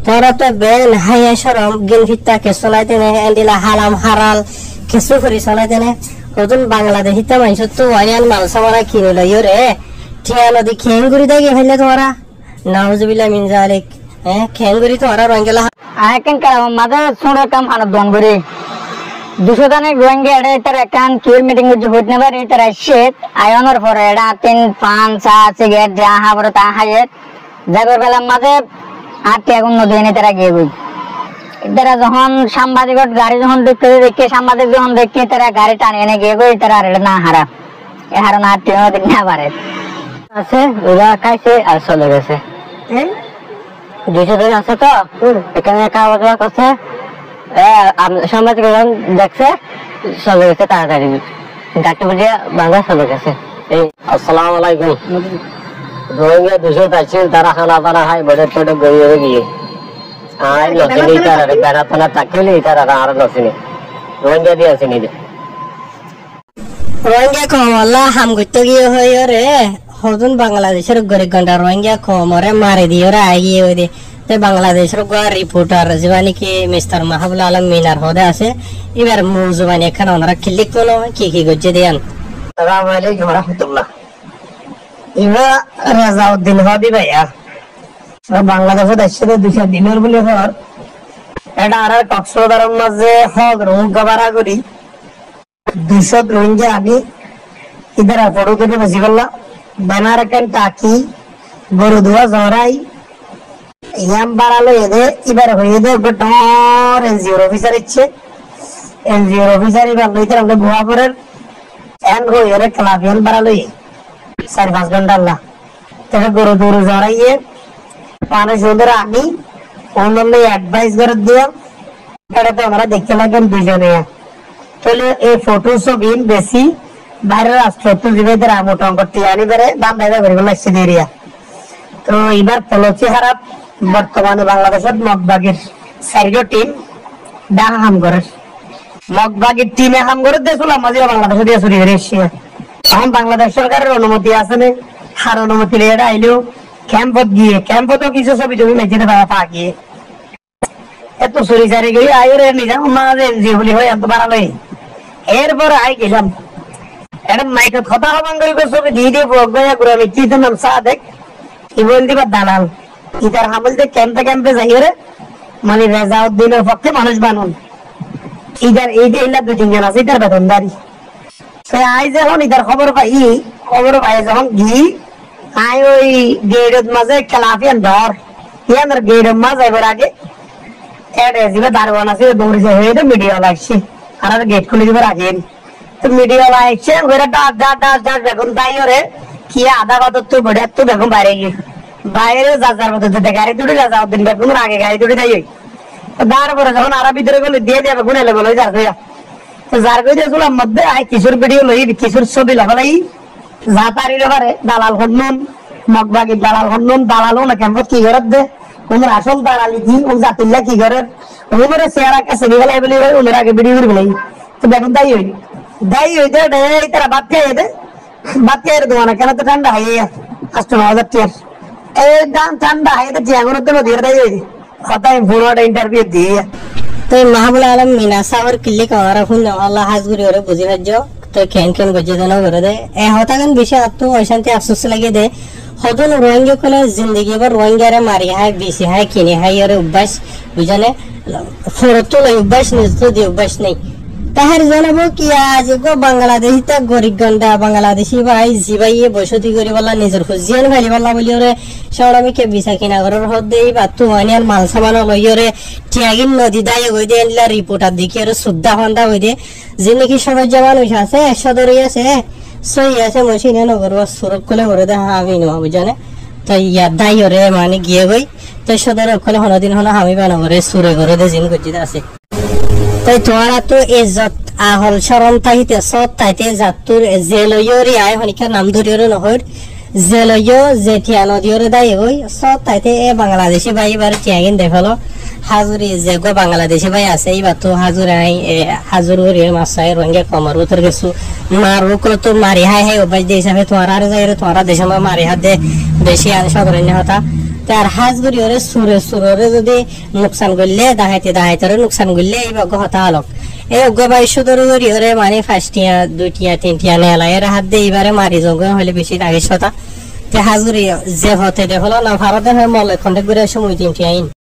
তোরা তো বেন হাইয়া সরম গিল ফিত্তা কে চলাইতে নে এন্ডিলা হালাম হারাল কিছু করে চলাইতে নে কতন বাংলাদেশি তা মাইছ তো ওয়ানিয়ান মাল সামারা কিনে লইও রে ঠিয়া নদী খেঙ্গুরি দাগে ফেললে তোরা নাউজুবিল্লাহ মিন জালিক খেঙ্গুরি তোরা রঙ্গেলা আয়কেন কাম মাদা সোড়া কাম আনা দনগরি 200 দানে রঙ্গে এডা ইতার একান কিউর মিটিং এ হইত নেবার ইতার শেট আয়নর পরে এডা 3 5 6 সিগারেট যা হাবর তা হায়েত জাগর বেলা মাঝে 8 আগুন নদী এনে তারা গিয়ে গই ইতারা যখন সাংবাদিক গাড়ি যখন দেখে সাংবাদিক যখন দেখে তারা গাড়ি টানে এনে গিয়ে গই তারা আর না হারা এ হারা না টিও দিন না পারে আছে ওরা খাইছে আর চলে গেছে 200 টাকা আছে তো এখানে খাওয়া দাওয়া করছে সাংবাদিক দেখছে চলে গেছে তাড়াতাড়ি গাড়ি বুঝিয়ে বাংলা চলে গেছে এই আসসালামু আলাইকুম রোহিঙ্গা 200 আছে তারা খানা পানা খাই বড় ছোট গইয়ে গিয়ে আই লসিনি তারা বেড়া পানা তাকলে তারা আর লসিনি রোহিঙ্গা দিয়ে আসেনি রোহিঙ্গা কমলা হাম গইতে গিয়ে হই রে হদুন বাংলাদেশের গরিব গন্ডা রোহিঙ্গা কমরে মারি দিয়ে রে আইয়ে ওই তে বাংলাদেশের গো রিপোর্টার জীবানি কি মিস্টার মাহবুব আলম মিনার হদে আছে এবার মুজবানি এখানে ওনারা ক্লিক করলো কি কি গজ্জে দেন আসসালামু আলাইকুম ওয়া রাহমাতুল্লাহ ইবা রাজাউদ্দিন হবি ভাইয়া বাংলাদেশে দেশে 200 দিনের বলে হর এটা আর কক্সবাজারের মাঝে হক রুম গবারা করি 200 রোহিঙ্গা আগে ইধার ফটো কেটে বসি বললা বানার কেন টাকি গরু ধোয়া জরাই ইয়াম বাড়ালো এদের এবার হয়ে দে গোটর এনজিও অফিসার ইচ্ছে এনজিও অফিসার এবার লইতে আমরা গোয়াপুরের এন হয়ে ক্লাবিয়ান বাড়ালো 4-5 ঘন্টা আল্লাহ তবে গরু দৌড় জড়াইয়ে পানি সুন্দর আমি অন্য অ্যাডভাইস করে দিলাম এটা তো আমরা দেখতে লাগলাম দুজনে তাহলে এই ফটো ছবি বেশি বাইরের রাষ্ট্র তো জীবেদের আমোটন করতে আনি পারে দাম বাইরে করে লাগছে এরিয়া তো এবার পলচি খারাপ বর্তমানে বাংলাদেশের মগবাগের 4 টিম ডাহা হাম করে মগবাগের টিমে হাম করে দেশলা মাঝে বাংলাদেশে দিয়ে শুরু হয়েছে এখন বাংলাদেশ সরকারের অনুমতি আছে না হার অনুমতি নিয়ে আইলেও ক্যাম্পত গিয়ে ক্যাম্পত কিছু ছবি তুমি মেঝেতে পা গিয়ে এত সরি সারি গিয়ে আইরে নিজে আমাদের এনজিও বলি হয় এত বাড়ালোই এরপর আই গেলাম এটা মাইকত কথা হবান করে ছবি দিয়ে দিয়ে বগয়া করে আমি কি নাম সাদেক কি বল দিবা দালাল ইতার হামলতে ক্যাম্পে ক্যাম্পে যাই রে মানে রাজাউদ্দিনের পক্ষে মানুষ বানুন ইদার এই যে ইলা 2-3 জন আছে ইতার বেতনদারি সে আই যখন ইতার খবর পাই যখন গি আই ওই গেটের মাঝে খেলাফিয়ান ধর ইয়ার গেটের মাঝে এবার আগে এডে জিবে দারওয়ান আছে দৌড়ে যায় তো মিডিয়া লাগছে আর গেট খুলে দিবার আগে তো মিডিয়া লাগছে ওরা ডাক দেখুন তাই ওরে কি আধা কত তো বড় তো দেখুন বাইরে গিয়ে বাইরে যার মতো গাড়ি দুটো যাও দিন বেগুন আগে গাড়ি দুটো যাই তারপরে যখন আরা ভিতরে গেলে দিয়ে যাবে গুনে লেগে লই যার তো যার কই দিয়েছিল মধ্যে আই কিশোর ভিডিও লই কিশোর ছবি লাগালাই যা পারিলে পারে দালাল হন্নুন মগবাগি দালাল হন্নুন দালালও না কেমন কি ঘরত দে ওদের আসল দালালি কি ও জাতিল্লা কি ঘরে ওদের চেহারা কাছে নিগলাই বলি ওদের আগে ভিডিও করে বলাই তো দেখুন দাই হইতে তারা বাদ খেয়ে দে বাদ খেয়ে দোকানে কেন তো ঠান্ডা হাইয়া 8,000 টাকা এই দাম ঠান্ডা হাইয়া তো জিয়াগুলোর তো দিয়ে দাই হইছে কথাই ফোনটা ইন্টারভিউ দিয়ে তো মাহবুব আলম মিনা সাহর ক্লিক করা ফোন আল্লাহ হাজগুরি ওরে বুঝি রাজ্য তো কেন গজে দেন করে দে এ হতাগান বিষয় আত্ম অশান্তি আফসোস লাগে দে হদন রোহিঙ্গা কোন জিন্দগি বা রোহিঙ্গারে মারি হায় বেশি হায় কিনে হায় ওরে অভ্যাস বুঝানে ফরতো লই অভ্যাস নিজ দিয়ে অভ্যাস নেই তাহার জানাবো কি আজ গো বাংলাদেশি তা গরিব গন্ডা বাংলাদেশি ভাই জিবাইয়ে বসতি করি বলা নিজের খুঁজিয়ান ভাই বলা বলি ওরে সরমিকে বিছা কিনা ঘরের হদে এই বাতু আনিয়ার মাল সামান লই ওরে টিয়াগিন নদী দায় হই দে এনলা রিপোর্টার দেখি ওরে সুদ্ধা হন্দা হই দে যে নাকি সবাই জমান হইছে আছে 100 ধরে আছে সই আছে মশিনে নগর সুরক কোলে ওরে দে আমি নো বুঝানে তো ইয়া দাই ওরে মানে গিয়ে গই তো সদর কোলে হনদিন হলো আমি বানগরে সুরে করে দে জিন গজিতে আছে তাই তোরা তো ইজ্জত আহল শরম তাইতে সত তাইতে জাতুর জেলয়রি আয় হনিকা নাম ধরিয়রে নহর জেলয় জেঠিয়া নদীরে দাই হই সত তাইতে এ বাংলাদেশি ভাই বার টিয়াগিন দেখালো হাজুরি যে গো বাংলাদেশি ভাই আছে এইবার তো হাজুরাই হাজুরি মাসাই রঙ্গে কমর উতর গেছু মারবো কল তো মারি হাই হাই অভ্যাস দিয়ে হিসাবে তোরা আর যাই তোরা দেশে মারি হাত দে বেশি আর সাধারণ হতা তার হাজ করি ওরে সুরে যদি নোকসান করলে দাহাইতে নোকসান করলে এই বগ্য হতা আলোক এই অজ্ঞ বাইশ ধরে ওরে মানে 5টিয়া 2টিয়া 3টিয়া নেলা এর হাত দিয়ে এবারে মারি যোগ হলে বেশি আগে সতা তে হাজ করি যে হতে দেখলো না ভারতে মলে খন্ডে করে সময় 3টি আইন